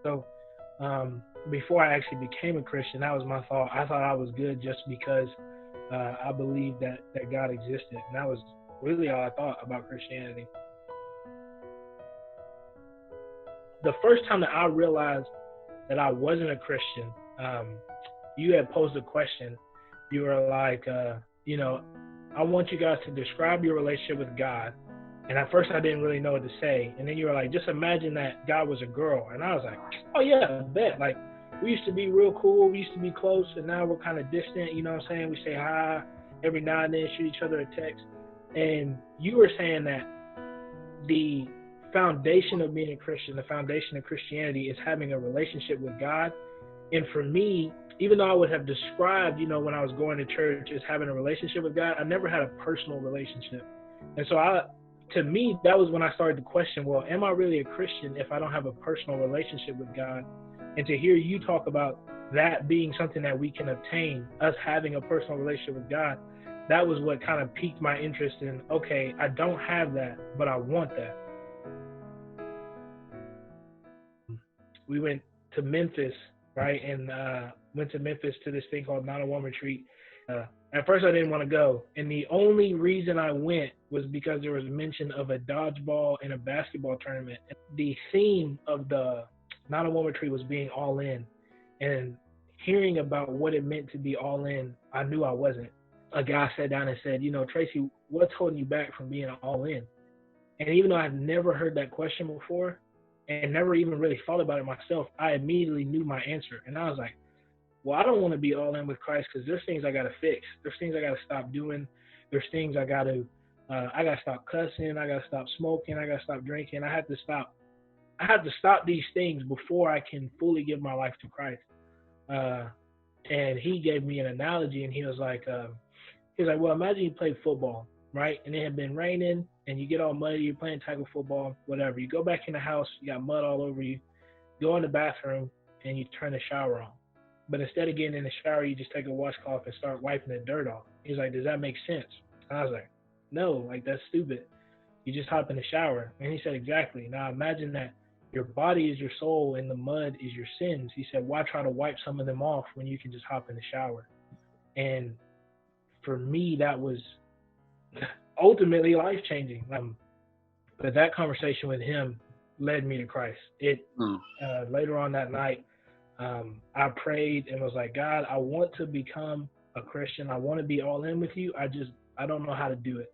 So before I actually became a Christian, that was my thought. I thought I was good just because I believed that God existed. And that was really all I thought about Christianity. The first time that I realized that I wasn't a Christian, you had posed a question. You were like, I want you guys to describe your relationship with God. And at first I didn't really know what to say. And then you were like, just imagine that God was a girl. And I was like, oh yeah, I bet. Like, we used to be real cool. We used to be close. And now we're kind of distant. You know what I'm saying? We say hi every now and then, shoot each other a text. And you were saying that the foundation of being a Christian, the foundation of Christianity is having a relationship with God. And for me, even though I would have described, when I was going to church as having a relationship with God, I never had a personal relationship. And so to me, that was when I started to question, well, am I really a Christian if I don't have a personal relationship with God? And to hear you talk about that being something that we can obtain, us having a personal relationship with God, that was what kind of piqued my interest in, okay, I don't have that, but I want that. We went to Memphis, right? And went to Memphis to this thing called 901 Retreat. At first I didn't want to go. And the only reason I went was because there was mention of a dodgeball and a basketball tournament. The theme of the 901 Retreat was being all in. And hearing about what it meant to be all in, I knew I wasn't. A guy sat down and said, Tracey, what's holding you back from being all in? And even though I'd never heard that question before and never even really thought about it myself, I immediately knew my answer. And I was like, well, I don't want to be all in with Christ because there's things I got to fix. There's things I got to stop doing. There's things I got to stop cussing. I got to stop smoking. I got to stop drinking. I have to stop these things before I can fully give my life to Christ. And he gave me an analogy, and he was like, well, imagine you played football, right? And it had been raining, and you get all muddy. You're playing tackle football, whatever. You go back in the house, you got mud all over you. Go in the bathroom, and you turn the shower on. But instead of getting in the shower, you just take a washcloth and start wiping the dirt off. He's like, does that make sense? And I was like, no, like that's stupid. You just hop in the shower. And he said, exactly. Now imagine that your body is your soul and the mud is your sins. He said, why try to wipe some of them off when you can just hop in the shower? And for me, that was ultimately life-changing. But that conversation with him led me to Christ. Later on that night, I prayed and was like, God, I want to become a Christian. I want to be all in with you. I don't know how to do it.